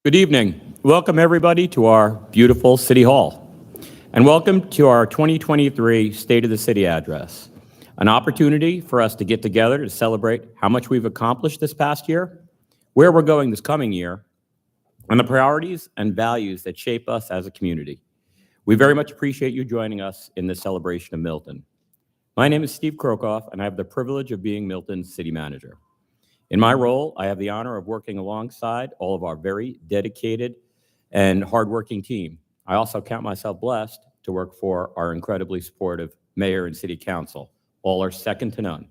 Good evening. Welcome, everybody, to our beautiful City Hall. And welcome to our 2023 State of the City Address, an opportunity for us to get together to celebrate how much we've accomplished this past year, where we're going this coming year, and the priorities and values that shape us as a community. We very much appreciate you joining us in this celebration of Milton. My name is Steve Krokoff, and I have the privilege of being Milton's city manager. In my role, I have the honor of working alongside all of our very dedicated and hardworking team. I also count myself blessed to work for our incredibly supportive mayor and city council. All are second to none.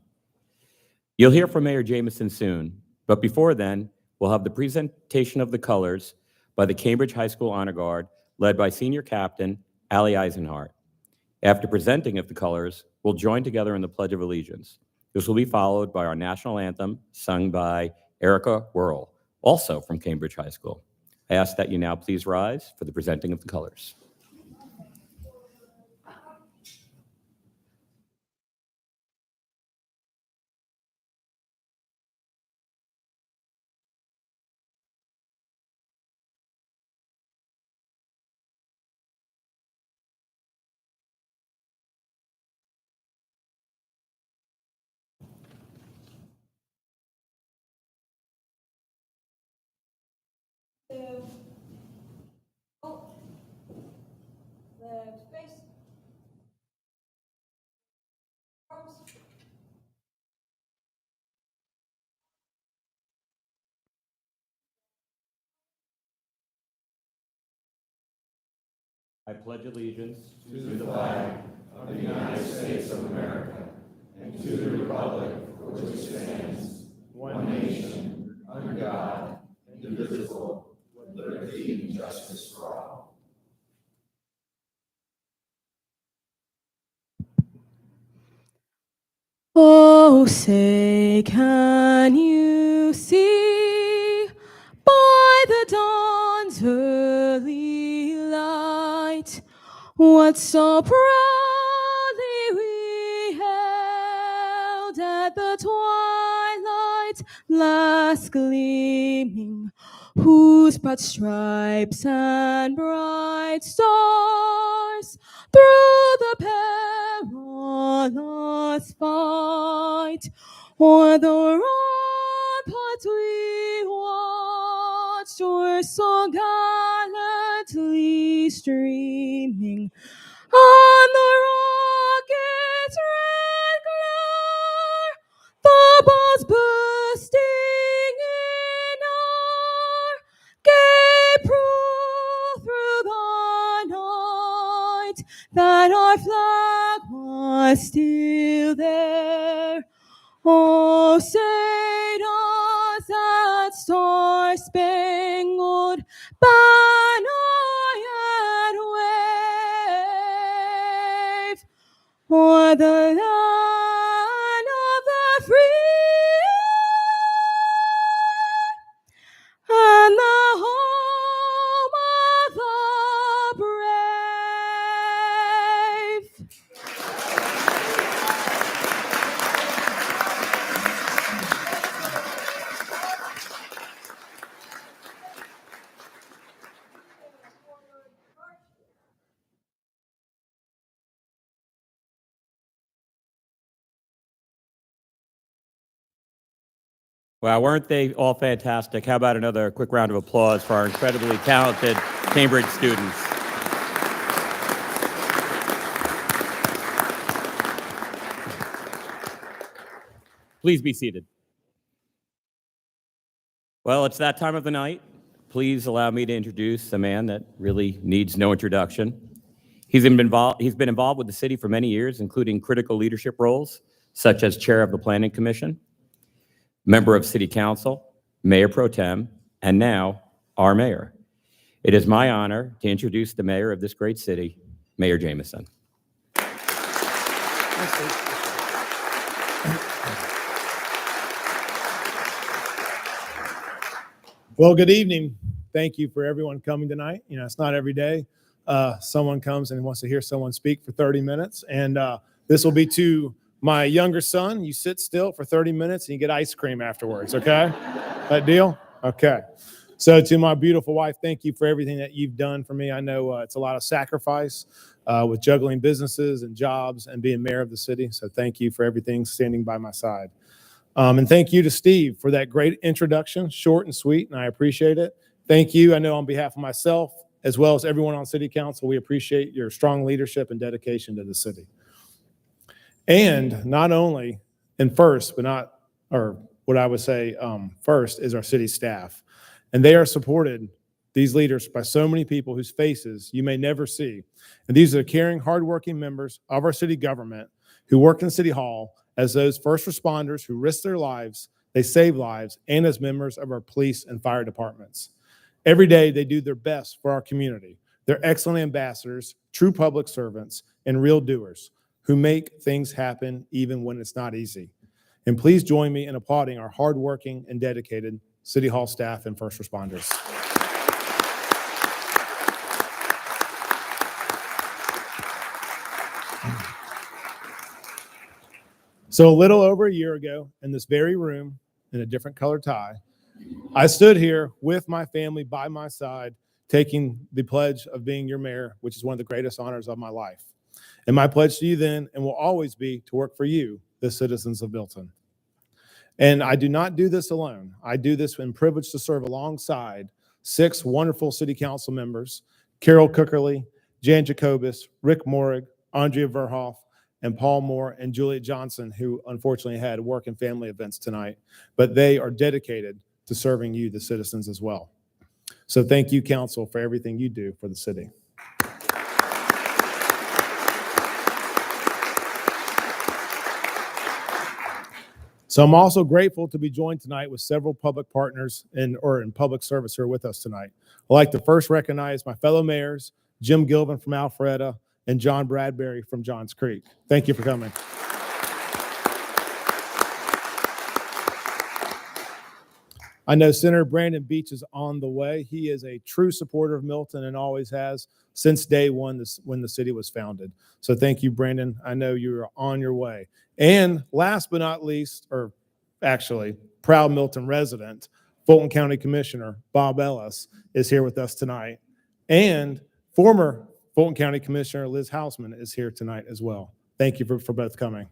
You'll hear from Mayor Jamison soon, but before then, we'll have the presentation of the colors by the Cambridge High School Honor Guard, led by Senior Captain Ali Eisenhart. After presenting of the colors, we'll join together in the Pledge of Allegiance. This will be followed by our national anthem, sung by Erica Whirl, also from Cambridge High School. I ask that you now please rise for the presenting of the colors. I pledge allegiance to the flag of the United States of America and to the republic for which it stands, one nation, under God, indivisible, with liberty and justice for all. Oh, say, can you see by the dawn's early light what so proudly we held at the twilight's last gleaming, whose broad stripes and bright stars through the perilous fight o'er the ramparts we watched were so gallantly streaming on the rocket's red glare, the balls bursting in our gay proof through the night that our flag was still there. Oh, say does that star-spangled banner yet wave o'er the land of the free and the home of the brave? Wow, weren't they all fantastic? How about another quick round of applause for our incredibly talented Cambridge students? Please be seated. Well, it's that time of the night. Please allow me to introduce a man that really needs no introduction. He's been involved with the city for many years, including critical leadership roles, such as chair of the Planning Commission, member of City Council, Mayor Pro Tem, and now our mayor. It is my honor to introduce the mayor of this great city, Mayor Jamison. Well, good evening. Thank you for everyone coming tonight. You know, it's not every day someone comes and wants to hear someone speak for 30 minutes. And this will be to my younger son. You sit still for 30 minutes and you get ice cream afterwards, okay? That deal? Okay. So to my beautiful wife, thank you for everything that you've done for me. I know it's a lot of sacrifice with juggling businesses and jobs and being mayor of the city. So thank you for everything, standing by my side. And thank you to Steve for that great introduction, short and sweet, and I appreciate it. Thank you. I know on behalf of myself, as well as everyone on City Council, we appreciate your strong leadership and dedication to the city. And not only in first, but not, or what I would say first, is our city staff. And they are supported, these leaders, by so many people whose faces you may never see. And these are caring, hardworking members of our city government who work in City Hall as those first responders who risk their lives, they save lives, and as members of our police and fire departments. Every day, they do their best for our community. They're excellent ambassadors, true public servants, and real doers who make things happen even when it's not easy. And please join me in applauding our hardworking and dedicated City Hall staff and first responders. So a little over a year ago, in this very room, in a different color tie, I stood here with my family by my side, taking the pledge of being your mayor, which is one of the greatest honors of my life. And my pledge to you then and will always be to work for you, the citizens of Milton. And I do not do this alone. I do this when privileged to serve alongside 6 wonderful city council members, Carol Cookerly, Jan Jacobus, Rick Morig, Andrea Verhoff, and Paul Moore and Juliet Johnson, who unfortunately had work and family events tonight, but they are dedicated to serving you, the citizens, as well. So thank you, council, for everything you do for the city. So I'm also grateful to be joined tonight with several public partners in public service who are with us tonight. I'd like to first recognize my fellow mayors, Jim Gilvin from Alpharetta and John Bradbury from Johns Creek. Thank you for coming. I know Senator Brandon Beach is on the way. He is a true supporter of Milton and always has since day one when the city was founded. So thank you, Brandon. I know you're on your way. And last but not least, or actually proud Milton resident, Fulton County Commissioner Bob Ellis is here with us tonight. And former Fulton County Commissioner Liz Hausman is here tonight as well. Thank you for both coming.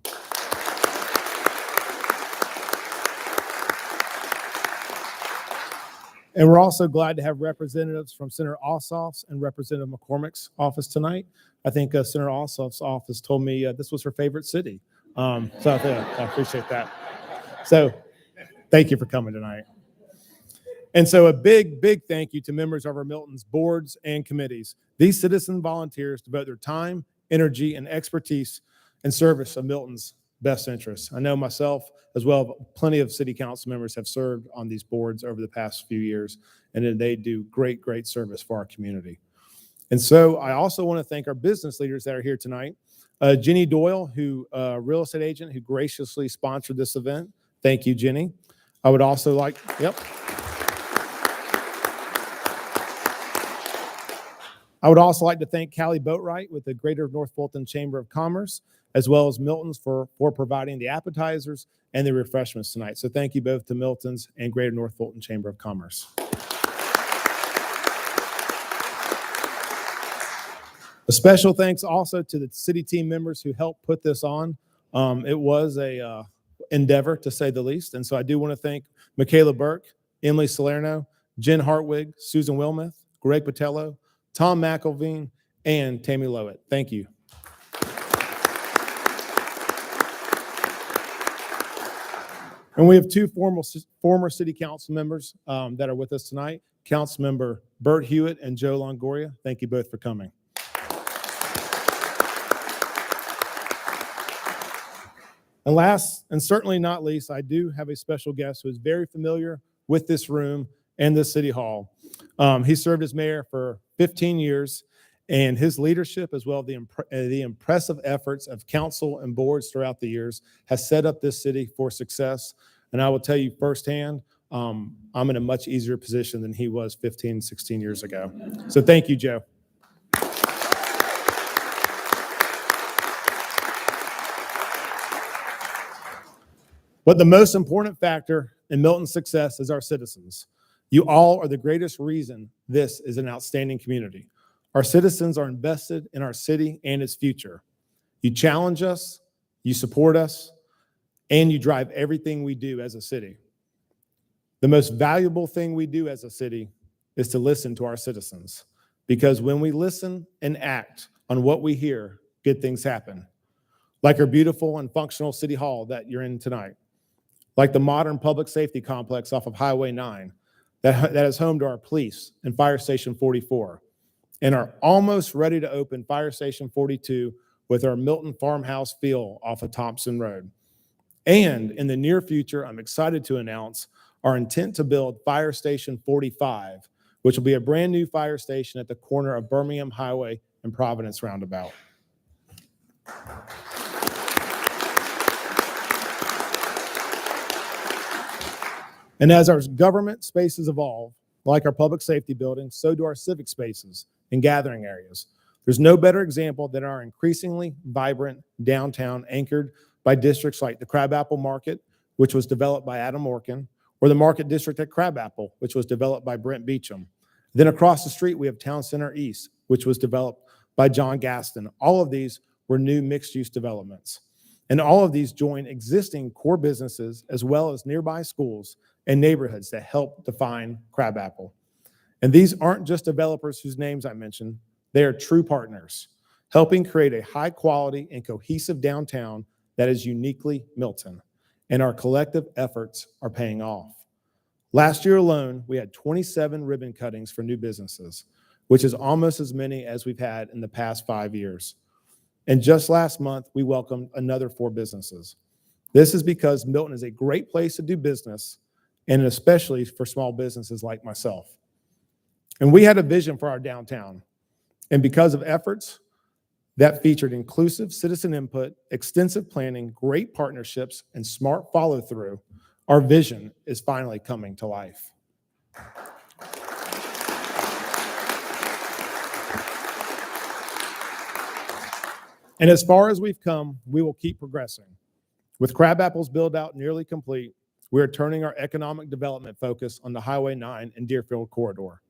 And we're also glad to have representatives from Senator Ossoff's and Representative McCormick's office tonight. I think Senator Ossoff's office told me this was her favorite city. So I appreciate that. So thank you for coming tonight. And so a big, big thank you to members of our Milton's boards and committees. These citizen volunteers devote their time, energy, and expertise in service of Milton's best interests. I know myself, as well, plenty of city council members have served on these boards over the past few years, and they do great, great service for our community. And so I also want to thank our business leaders that are here tonight. Jenny Doyle, who real estate agent who graciously sponsored this event. Thank you, Jenny. I would also like, I would also like to thank Callie Boatwright with the Greater North Fulton Chamber of Commerce, as well as Milton's for providing the appetizers and the refreshments tonight. So thank you both to Milton's and Greater North Fulton Chamber of Commerce. A special thanks also to the city team members who helped put this on. It was a endeavor, to say the least. And so I do want to thank Michaela Burke, Emily Salerno, Jen Hartwig, Susan Wilmuth, Greg Patello, Tom McElveen, and Tammy Lowett. Thank you. And we have 2 former city council members that are with us tonight, Councilmember Bert Hewitt and Joe Longoria. Thank you both for coming. And last, and certainly not least, I do have a special guest who is very familiar with this room and this city hall. He served as mayor for 15 years, and his leadership, as well as the impressive efforts of council and boards throughout the years, has set up this city for success. And I will tell you firsthand, I'm in a much easier position than he was 15, 16 years ago. So thank you, Joe. But the most important factor in Milton's success is our citizens. You all are the greatest reason this is an outstanding community. Our citizens are invested in our city and its future. You challenge us, you support us, and you drive everything we do as a city. The most valuable thing we do as a city is to listen to our citizens, because when we listen and act on what we hear, good things happen. Like our beautiful and functional city hall that you're in tonight, like the modern public safety complex off of Highway 9 that is home to our police and Fire Station 44, and our almost ready to open Fire Station 42 with our Milton Farmhouse Field off of Thompson Road. And in the near future, I'm excited to announce our intent to build Fire Station 45, which will be a brand new fire station at the corner of Birmingham Highway and Providence Roundabout. And as our government spaces evolve, like our public safety buildings, so do our civic spaces and gathering areas. There's no better example than our increasingly vibrant downtown anchored by districts like the Crabapple Market, which was developed by Adam Orkin, or the Market District at Crabapple, which was developed by Brent Beecham. Then across the street, we have Town Center East, which was developed by John Gaston. All of these were new mixed-use developments. And all of these join existing core businesses as well as nearby schools and neighborhoods that help define Crabapple. And these aren't just developers whose names I mentioned, they are true partners, helping create a high quality and cohesive downtown that is uniquely Milton. And our collective efforts are paying off. Last year alone, we had 27 ribbon cuttings for new businesses, which is almost as many as we've had in the past 5 years. And just last month, we welcomed another 4 businesses. This is because Milton is a great place to do business, and especially for small businesses like myself. And we had a vision for our downtown. And because of efforts that featured inclusive citizen input, extensive planning, great partnerships, and smart follow-through, our vision is finally coming to life. And as far as we've come, we will keep progressing. With Crabapple's build-out nearly complete, we are turning our economic development focus on the Highway 9 and Deerfield corridor.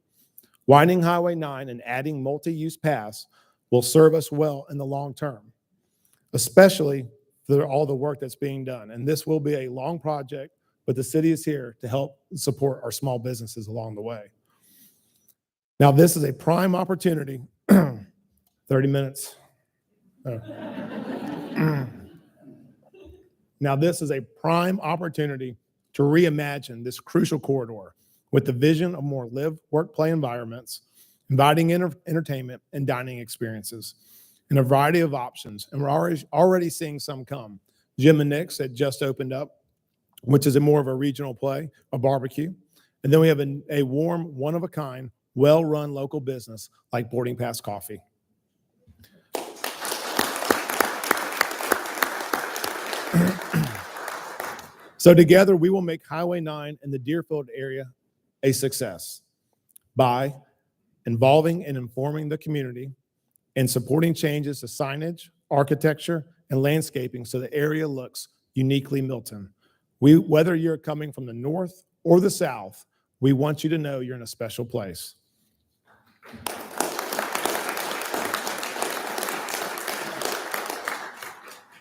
Widening Highway 9 and adding multi-use paths will serve us well in the long term, especially for all the work that's being done. And this will be a long project, but the city is here to help support our small businesses along the way. Now, this is a prime opportunity. 30 minutes. Now, this is a prime opportunity to reimagine this crucial corridor with the vision of more live, work, play environments, inviting entertainment and dining experiences, and a variety of options. And we're already seeing some come. Jim and Nick's had just opened up, which is more of a regional play, a barbecue. And then we have a warm, one-of-a-kind, well-run local business like Boarding Pass Coffee. So together, we will make Highway 9 and the Deerfield area a success by involving and informing the community and supporting changes to signage, architecture, and landscaping so the area looks uniquely Milton. Whether you're coming from the north or the south, we want you to know you're in a special place.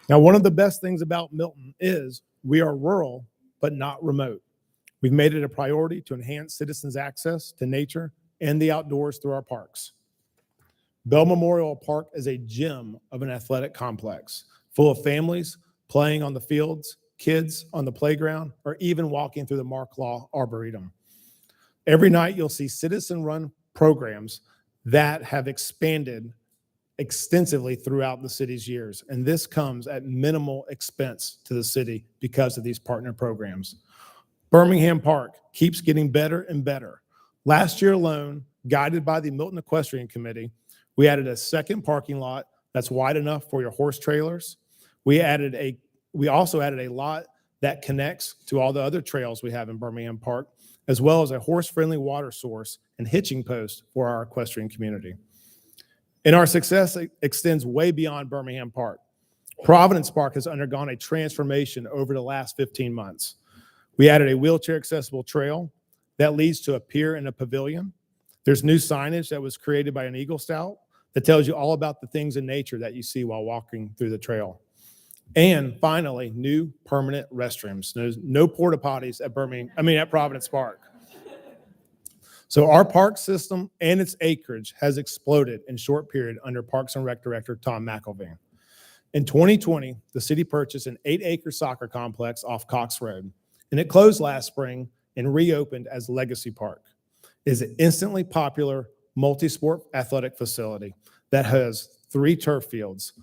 Now, one of the best things about Milton is we are rural, but not remote. We've made it a priority to enhance citizens' access to nature and the outdoors through our parks. Bell Memorial Park is a gem of an athletic complex, full of families playing on the fields, kids on the playground, or even walking through the Mark Law Arboretum. Every night, you'll see citizen-run programs that have expanded extensively throughout the city's years, and this comes at minimal expense to the city because of these partner programs. Birmingham Park keeps getting better and better. Last year alone, guided by the Milton Equestrian Committee, we added a second parking lot that's wide enough for your horse trailers. We also added a lot that connects to all the other trails we have in Birmingham Park, as well as a horse-friendly water source and hitching post for our equestrian community. And our success extends way beyond Birmingham Park. Providence Park has undergone a transformation over the last 15 months. We added a wheelchair-accessible trail that leads to a pier and a pavilion. There's new signage that was created by an Eagle Scout that tells you all about the things in nature that you see while walking through the trail. And finally, new permanent restrooms. There's no porta potties at Providence Park. So our park system and its acreage has exploded in short period under Parks and Rec Director Tom McElveen. In 2020, the city purchased an 8-acre soccer complex off Cox Road, and it closed last spring and reopened as Legacy Park. It is an instantly popular multi-sport athletic facility that has 3 turf fields,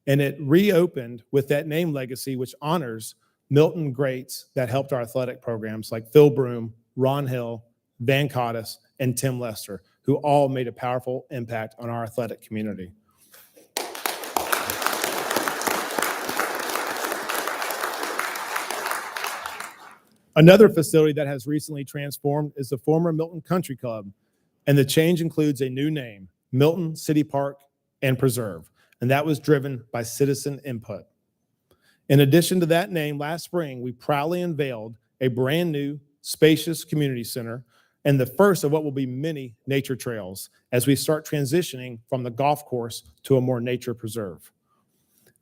and it reopened with that name Legacy, which honors Milton greats that helped our athletic programs like Phil Broom, Ron Hill, Van Cottis, and Tim Lester, who all made a powerful impact on our athletic community. Another facility that has recently transformed is the former Milton Country Club, and the change includes a new name, Milton City Park and Preserve, and that was driven by citizen input. In addition to that name, last spring, we proudly unveiled a brand new, spacious community center and the first of what will be many nature trails as we start transitioning from the golf course to a more nature preserve.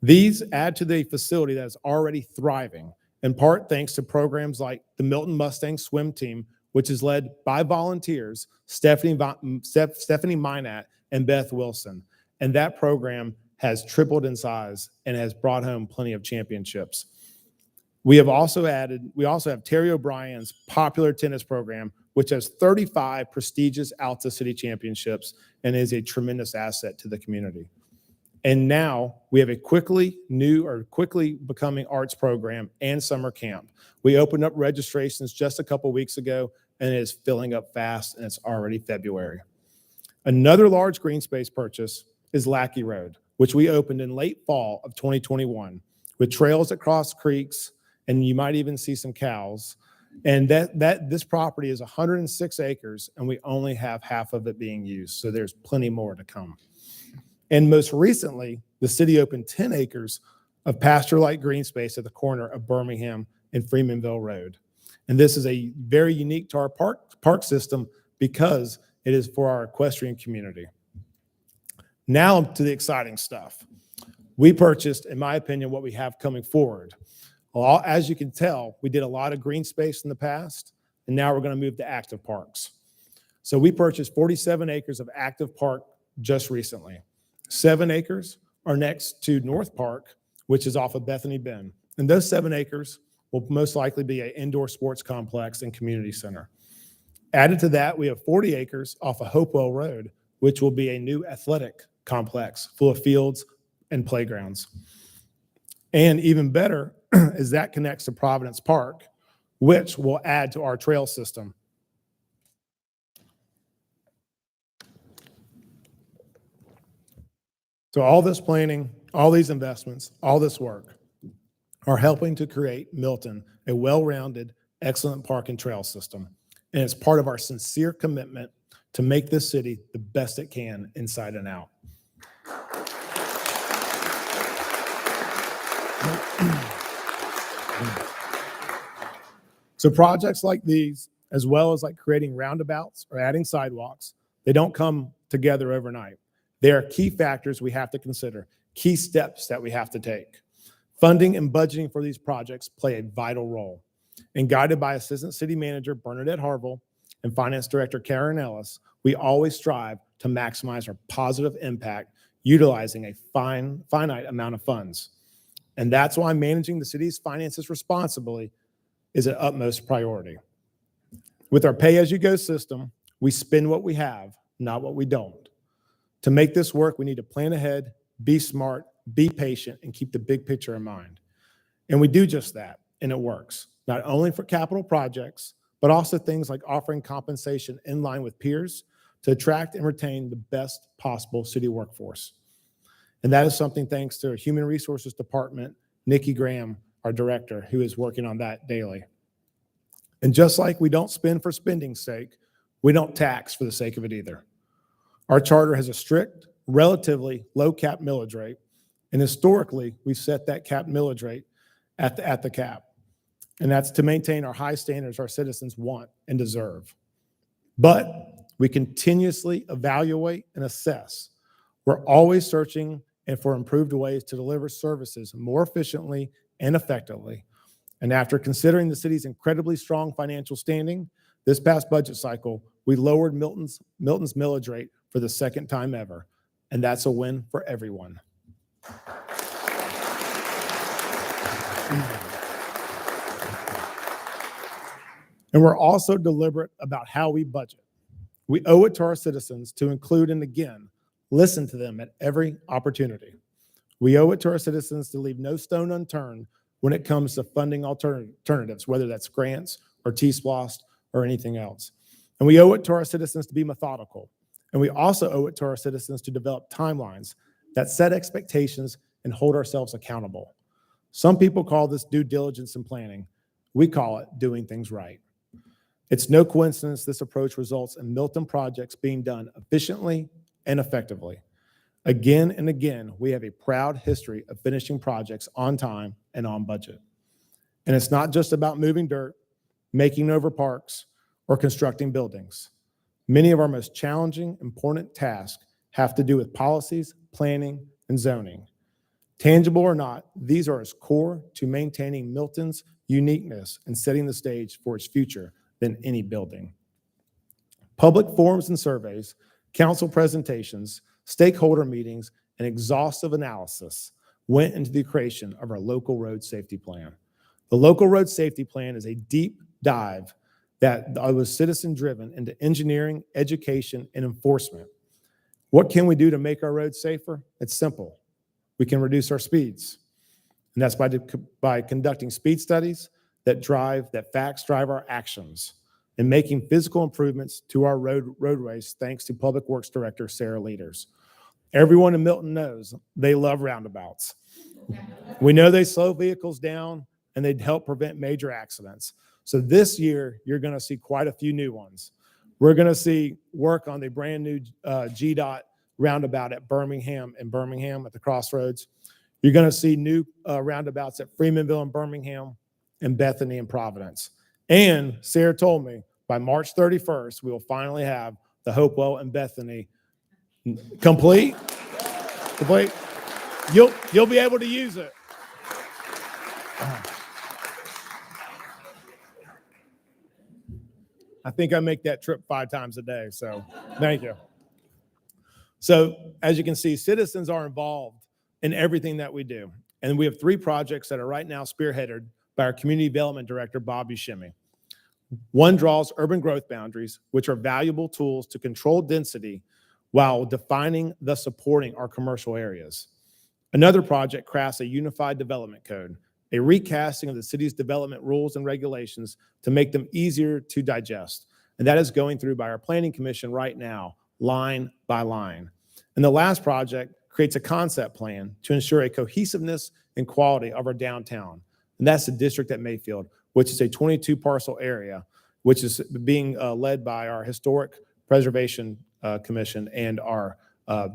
These add to the facility that is already thriving, in part thanks to programs like the Milton Mustang Swim Team, which is led by volunteers, Stephanie Minat and Beth Wilson. And that program has tripled in size and has brought home plenty of championships. We also have Terry O'Brien's popular tennis program, which has 35 prestigious Alta City championships and is a tremendous asset to the community. And now we have a quickly becoming arts program and summer camp. We opened up registrations just a couple weeks ago, and it is filling up fast, and it's already February. Another large green space purchase is Lackey Road, which we opened in late fall of 2021 with trails that cross creeks, and you might even see some cows. And this property is 106 acres, and we only have half of it being used, so there's plenty more to come. And most recently, the city opened 10 acres of pasture-like green space at the corner of Birmingham and Freemanville Road. And this is a very unique to our park system because it is for our equestrian community. Now to the exciting stuff. We purchased, in my opinion, what we have coming forward. Well, as you can tell, we did a lot of green space in the past, and now we're going to move to active parks. So we purchased 47 acres of active park just recently. 7 acres are next to North Park, which is off of Bethany Bend. And those 7 acres will most likely be an indoor sports complex and community center. Added to that, we have 40 acres off of Hopewell Road, which will be a new athletic complex full of fields and playgrounds. And even better is that connects to Providence Park, which will add to our trail system. So all this planning, all these investments, all this work are helping to create Milton a well-rounded, excellent park and trail system. And it's part of our sincere commitment to make this city the best it can inside and out. So projects like these, as well as like creating roundabouts or adding sidewalks, they don't come together overnight. They are key factors we have to consider, key steps that we have to take. Funding and budgeting for these projects play a vital role. And guided by Assistant City Manager Bernadette Harville and Finance Director Karen Ellis, we always strive to maximize our positive impact utilizing a finite amount of funds. And that's why managing the city's finances responsibly is an utmost priority. With our pay-as-you-go system, we spend what we have, not what we don't. To make this work, we need to plan ahead, be smart, be patient, and keep the big picture in mind. And we do just that, and it works, not only for capital projects, but also things like offering compensation in line with peers to attract and retain the best possible city workforce. And that is something thanks to our Human Resources Department, Nikki Graham, our director, who is working on that daily. And just like we don't spend for spending's sake, we don't tax for the sake of it either. Our charter has a strict, relatively low cap millage rate, and historically, we've set that cap millage rate at the cap. And that's to maintain our high standards our citizens want and deserve. But we continuously evaluate and assess. We're always searching and for improved ways to deliver services more efficiently and effectively. And after considering the city's incredibly strong financial standing, this past budget cycle, we lowered Milton's millage rate for the second time ever. And that's a win for everyone. And we're also deliberate about how we budget. We owe it to our citizens to include and again, listen to them at every opportunity. We owe it to our citizens to leave no stone unturned when it comes to funding alternatives, whether that's grants or T-SPLOST or anything else. And we owe it to our citizens to be methodical. And we also owe it to our citizens to develop timelines that set expectations and hold ourselves accountable. Some people call this due diligence and planning. We call it doing things right. It's no coincidence this approach results in Milton projects being done efficiently and effectively. Again and again, we have a proud history of finishing projects on time and on budget. And it's not just about moving dirt, making over parks, or constructing buildings. Many of our most challenging, important tasks have to do with policies, planning, and zoning. Tangible or not, these are as core to maintaining Milton's uniqueness and setting the stage for its future than any building. Public forums and surveys, council presentations, stakeholder meetings, and exhaustive analysis went into the creation of our local road safety plan. The local road safety plan is a deep dive that was citizen-driven into engineering, education, and enforcement. What can we do to make our roads safer? It's simple. We can reduce our speeds. And that's by conducting speed studies that facts drive our actions, and making physical improvements to our roadways thanks to Public Works Director Sarah Leaders. Everyone in Milton knows they love roundabouts. We know they slow vehicles down and they help prevent major accidents. So this year, you're going to see quite a few new ones. We're going to see work on the brand new GDOT roundabout at Birmingham at the crossroads. You're going to see new roundabouts at Freemanville and Birmingham and Bethany and Providence. And Sarah told me by March 31st, we will finally have the Hopewell and Bethany complete. You'll be able to use it. I think I make that trip 5 times a day, so thank you. So as you can see, citizens are involved in everything that we do. And we have 3 projects that are right now spearheaded by our Community Development Director, Bob Buscemi. One draws urban growth boundaries, which are valuable tools to control density while defining thus supporting our commercial areas. Another project crafts a unified development code, a recasting of the city's development rules and regulations to make them easier to digest. And that is going through by our Planning Commission right now, line by line. And the last project creates a concept plan to ensure a cohesiveness and quality of our downtown. And that's the district at Mayfield, which is a 22 parcel area, which is being led by our Historic Preservation Commission and our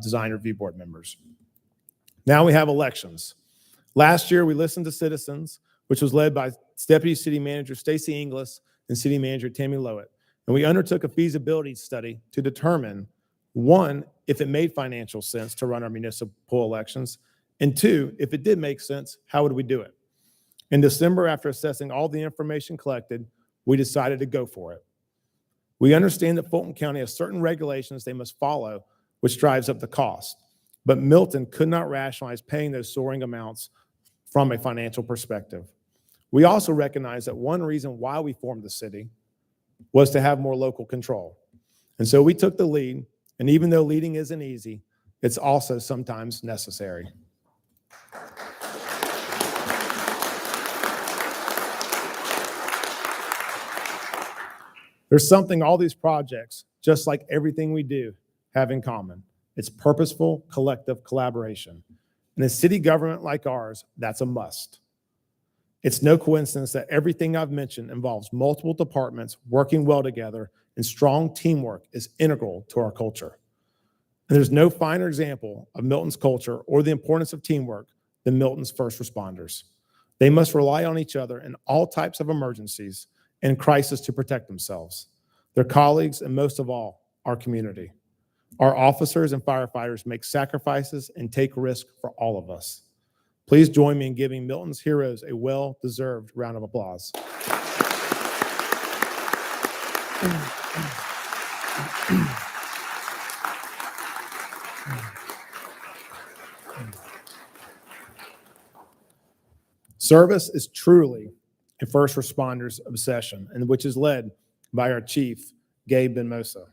Design Review Board members. Now we have elections. Last year, we listened to citizens, which was led by Deputy City Manager Stacy Inglis and City Manager Tammy Lowett. And we undertook a feasibility study to determine, 1, if it made financial sense to run our municipal elections, and 2, if it did make sense, how would we do it? In December, after assessing all the information collected, we decided to go for it. We understand that Fulton County has certain regulations they must follow, which drives up the cost. But Milton could not rationalize paying those soaring amounts from a financial perspective. We also recognize that one reason why we formed the city was to have more local control. And so we took the lead, and even though leading isn't easy, it's also sometimes necessary. There's something all these projects, just like everything we do, have in common. It's purposeful, collective collaboration. In a city government like ours, that's a must. It's no coincidence that everything I've mentioned involves multiple departments working well together, and strong teamwork is integral to our culture. And there's no finer example of Milton's culture or the importance of teamwork than Milton's first responders. They must rely on each other in all types of emergencies and crisis to protect themselves, their colleagues, and most of all, our community. Our officers and firefighters make sacrifices and take risks for all of us. Please join me in giving Milton's heroes a well-deserved round of applause. Service is truly a first responder's obsession, and which is led by our chief, Gabe Ben-Mosa.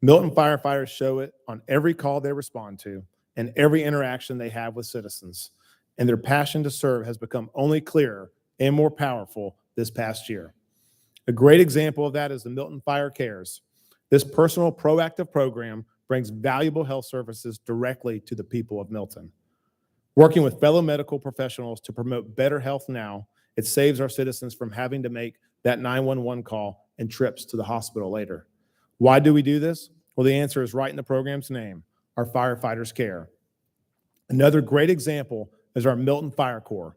Milton firefighters show it on every call they respond to and every interaction they have with citizens, and their passion to serve has become only clearer and more powerful this past year. A great example of that is the Milton Fire Cares. This personal, proactive program brings valuable health services directly to the people of Milton. Working with fellow medical professionals to promote better health now, it saves our citizens from having to make that 911 call and trips to the hospital later. Why do we do this? Well, the answer is right in the program's name, our Firefighters Care. Another great example is our Milton Fire Corps.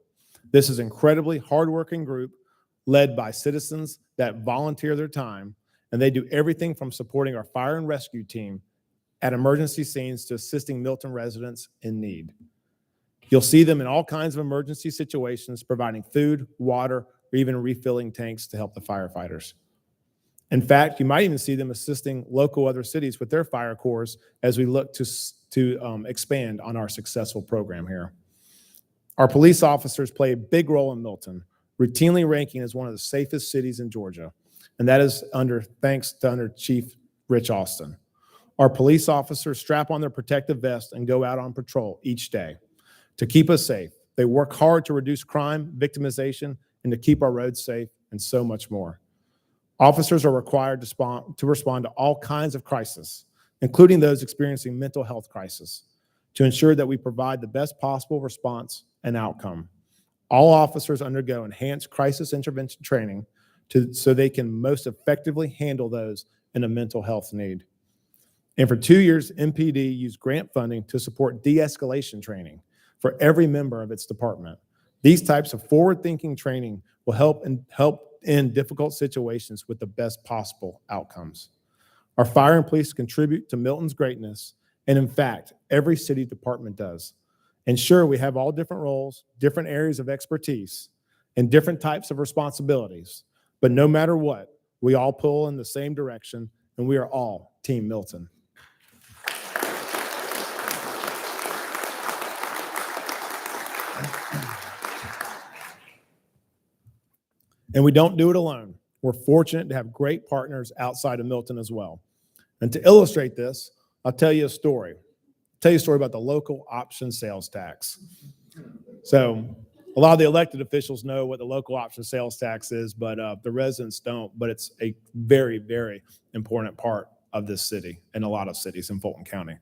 This is an incredibly hardworking group led by citizens that volunteer their time, and they do everything from supporting our fire and rescue team at emergency scenes to assisting Milton residents in need. You'll see them in all kinds of emergency situations, providing food, water, or even refilling tanks to help the firefighters. In fact, you might even see them assisting local other cities with their fire corps as we look to expand on our successful program here. Our police officers play a big role in Milton, routinely ranking as one of the safest cities in Georgia, and that is thanks to under Chief Rich Austin. Our police officers strap on their protective vest and go out on patrol each day to keep us safe. They work hard to reduce crime, victimization, and to keep our roads safe, and so much more. Officers are required to respond to all kinds of crises, including those experiencing mental health crisis, to ensure that we provide the best possible response and outcome. All officers undergo enhanced crisis intervention training so they can most effectively handle those in a mental health need. And for 2 years, MPD used grant funding to support de-escalation training for every member of its department. These types of forward-thinking training will help in difficult situations with the best possible outcomes. Our fire and police contribute to Milton's greatness, and in fact, every city department does. And sure, we have all different roles, different areas of expertise, and different types of responsibilities, but no matter what, we all pull in the same direction, and we are all Team Milton. And we don't do it alone. We're fortunate to have great partners outside of Milton as well. And to illustrate this, I'll tell you a story. About the local option sales tax. So a lot of the elected officials know what the local option sales tax is, but the residents don't. But it's a very, very important part of this city and a lot of cities in Fulton County.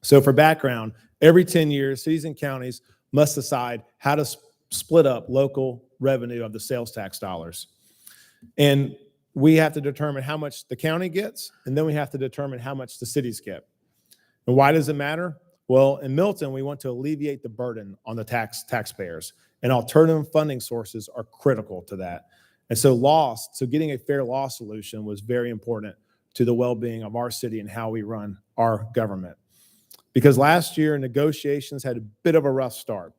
So for background, every 10 years, cities and counties must decide how to split up local revenue of the sales tax dollars. And we have to determine how much the county gets, and then we have to determine how much the cities get. And why does it matter? Well, in Milton, we want to alleviate the burden on the taxpayers, and alternative funding sources are critical to that. And so getting a fair law solution was very important to the well-being of our city and how we run our government. Because last year, negotiations had a bit of a rough start.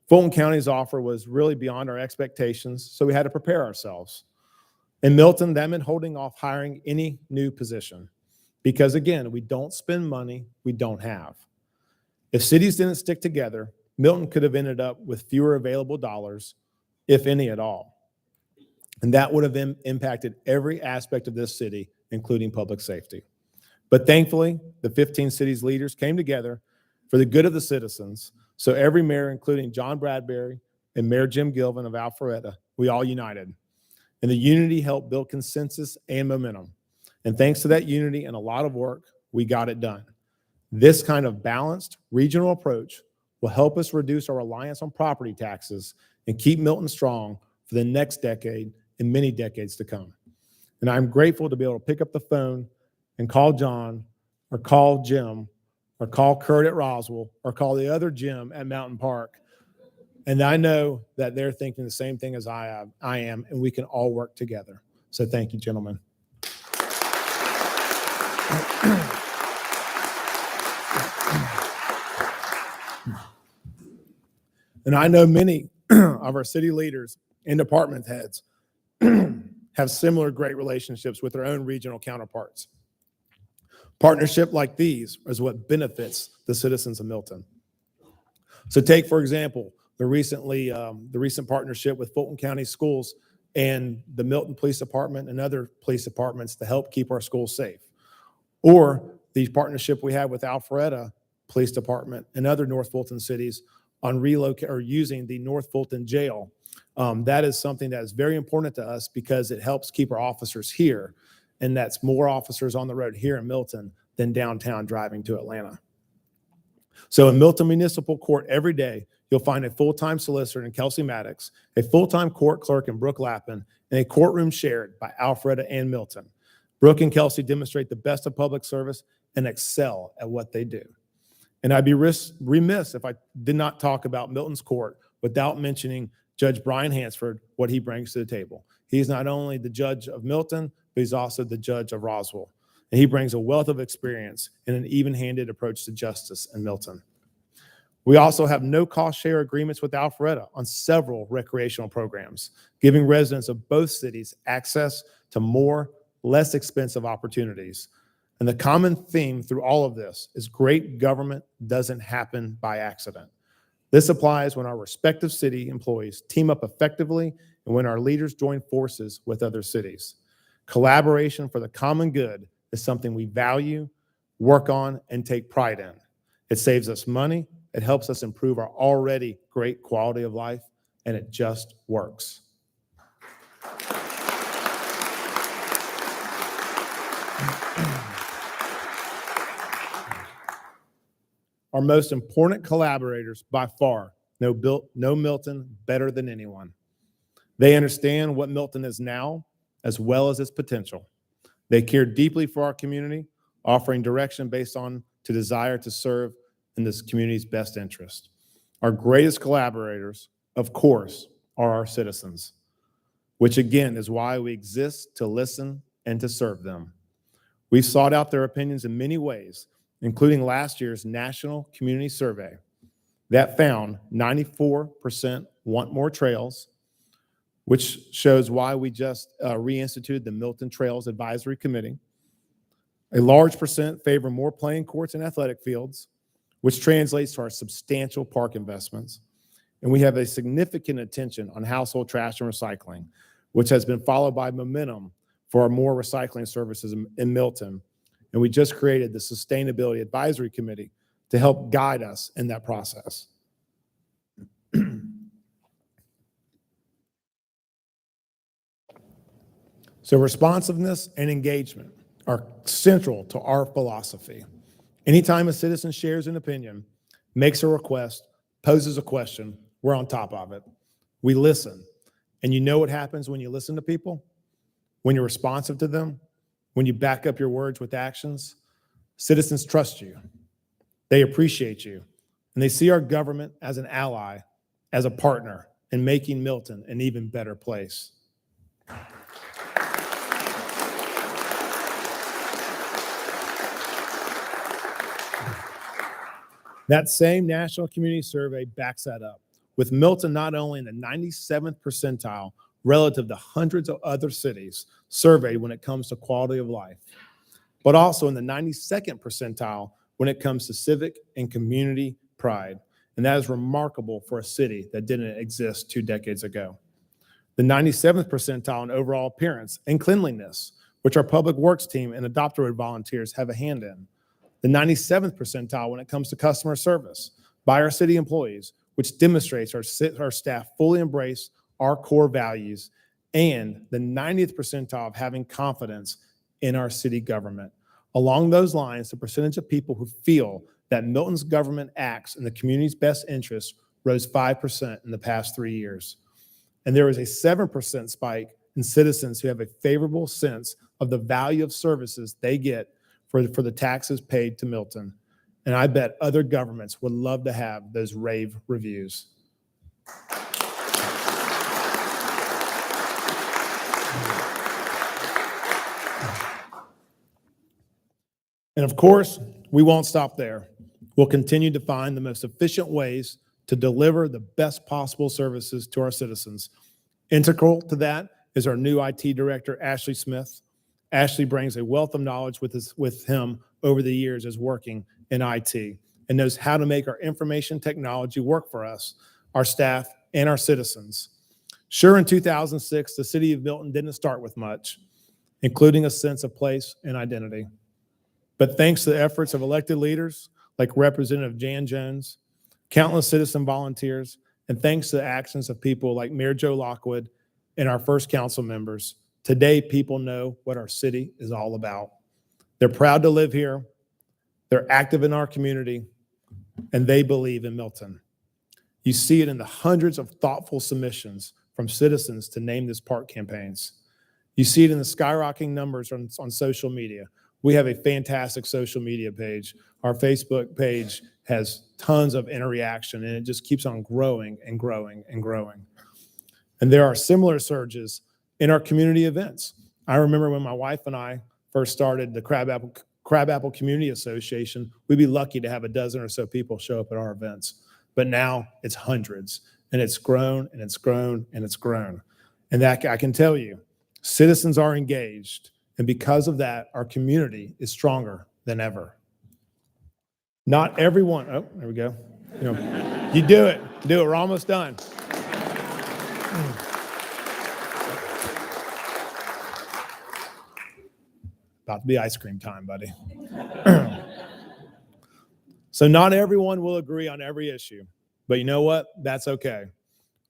Fulton County's offer was really beyond our expectations, so we had to prepare ourselves. In Milton, that meant holding off hiring any new position. Because again, we don't spend money we don't have. If cities didn't stick together, Milton could have ended up with fewer available dollars, if any at all. And that would have impacted every aspect of this city, including public safety. But thankfully, the 15 cities leaders came together for the good of the citizens. So every mayor, including John Bradbury and Mayor Jim Gilvin of Alpharetta, we all united. And the unity helped build consensus and momentum. And thanks to that unity and a lot of work, we got it done. This kind of balanced regional approach will help us reduce our reliance on property taxes and keep Milton strong for the next decade and many decades to come. And I'm grateful to be able to pick up the phone and call John or call Jim or call Kurt at Roswell or call the other Jim at Mountain Park. And I know that they're thinking the same thing as I am, and we can all work together. So thank you, gentlemen. And I know many of our city leaders and department heads have similar great relationships with their own regional counterparts. Partnership like these is what benefits the citizens of Milton. So take, for example, the recent partnership with Fulton County Schools and the Milton Police Department and other police departments to help keep our schools safe. Or the partnership we have with Alpharetta Police Department and other North Fulton cities on using the North Fulton Jail. That is something that is very important to us because it helps keep our officers here. And that's more officers on the road here in Milton than downtown driving to Atlanta. So in Milton Municipal Court every day, you'll find a full-time solicitor in Kelsey Maddox, a full-time court clerk in Brooke Lappin, and a courtroom shared by Alpharetta and Milton. Brooke and Kelsey demonstrate the best of public service and excel at what they do. And I'd be remiss if I did not talk about Milton's court without mentioning Judge Brian Hansford, what he brings to the table. He's not only the judge of Milton, but he's also the judge of Roswell. And he brings a wealth of experience and an even-handed approach to justice in Milton. We also have no-cost share agreements with Alpharetta on several recreational programs, giving residents of both cities access to more, less expensive opportunities. And the common theme through all of this is great government doesn't happen by accident. This applies when our respective city employees team up effectively and when our leaders join forces with other cities. Collaboration for the common good is something we value, work on, and take pride in. It saves us money, it helps us improve our already great quality of life, and it just works. Our most important collaborators by far know Milton better than anyone. They understand what Milton is now as well as its potential. They care deeply for our community, offering direction based on to desire to serve in this community's best interest. Our greatest collaborators, of course, are our citizens, which again is why we exist to listen and to serve them. We've sought out their opinions in many ways, including last year's National Community Survey that found 94% want more trails, which shows why we just reinstituted the Milton Trails Advisory Committee. A large percent favor more playing courts and athletic fields, which translates to our substantial park investments. And we have a significant attention on household trash and recycling, which has been followed by momentum for our more recycling services in Milton. And we just created the Sustainability Advisory Committee to help guide us in that process. So responsiveness and engagement are central to our philosophy. Anytime a citizen shares an opinion, makes a request, poses a question, we're on top of it. We listen. And you know what happens when you listen to people? When you're responsive to them? When you back up your words with actions? Citizens trust you. They appreciate you. And they see our government as an ally, as a partner in making Milton an even better place. That same National Community Survey backs that up, with Milton not only in the 97th percentile relative to hundreds of other cities surveyed when it comes to quality of life, but also in the 92nd percentile when it comes to civic and community pride. And that is remarkable for a city that didn't exist 2 decades ago. The 97th percentile in overall appearance and cleanliness, which our public works team and adopter volunteers have a hand in. The 97th percentile when it comes to customer service by our city employees, which demonstrates our staff fully embrace our core values, and the 90th percentile of having confidence in our city government. Along those lines, the percentage of people who feel that Milton's government acts in the community's best interest rose 5% in the past 3 years. And there is a 7% spike in citizens who have a favorable sense of the value of services they get for the taxes paid to Milton. And I bet other governments would love to have those rave reviews. And of course, we won't stop there. We'll continue to find the most efficient ways to deliver the best possible services to our citizens. Integral to that is our new IT director, Ashley Smith. Ashley brings a wealth of knowledge with him over the years as working in IT and knows how to make our information technology work for us, our staff, and our citizens. Sure, in 2006, the city of Milton didn't start with much, including a sense of place and identity. But thanks to the efforts of elected leaders like Representative Jan Jones, countless citizen volunteers, and thanks to the actions of people like Mayor Joe Lockwood and our first council members, today people know what our city is all about. They're proud to live here, they're active in our community, and they believe in Milton. You see it in the hundreds of thoughtful submissions from citizens to name this park campaigns. You see it in the skyrocketing numbers on social media. We have a fantastic social media page. Our Facebook page has tons of interaction, and it just keeps on growing and growing and growing. And there are similar surges in our community events. I remember when my wife and I first started the Crabapple Community Association, we'd be lucky to have a dozen or so people show up at our events. But now it's hundreds, and it's grown and it's grown and it's grown. And that I can tell you, citizens are engaged. And because of that, our community is stronger than ever. Not everyone, oh, there we go. You do it, we're almost done. About to be ice cream time, buddy. So not everyone will agree on every issue, but you know what? That's okay.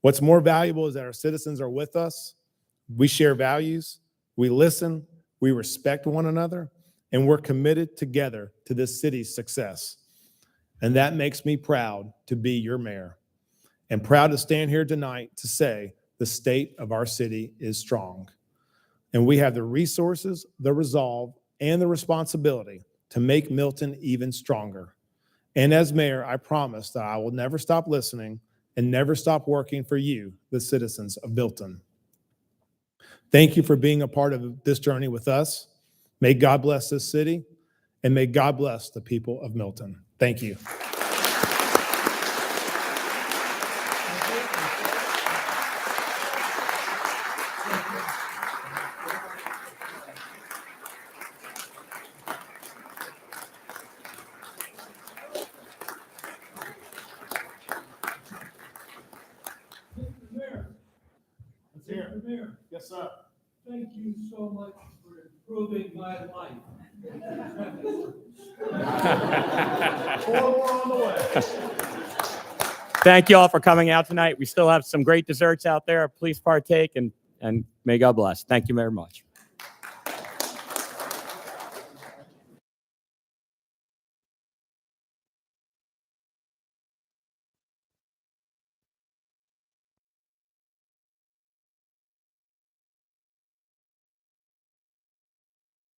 What's more valuable is that our citizens are with us. We share values, we listen, we respect one another, and we're committed together to this city's success. And that makes me proud to be your mayor and proud to stand here tonight to say the state of our city is strong. And we have the resources, the resolve, and the responsibility to make Milton even stronger. And as mayor, I promise that I will never stop listening and never stop working for you, the citizens of Milton. Thank you for being a part of this journey with us. May God bless this city, and may God bless the people of Milton. Thank you. Mr. Mayor, Yes, sir. thank you so much for improving my life. 4 more on the way. Thank you all for coming out tonight. We still have some great desserts out there. Please partake and may God bless. Thank you very much.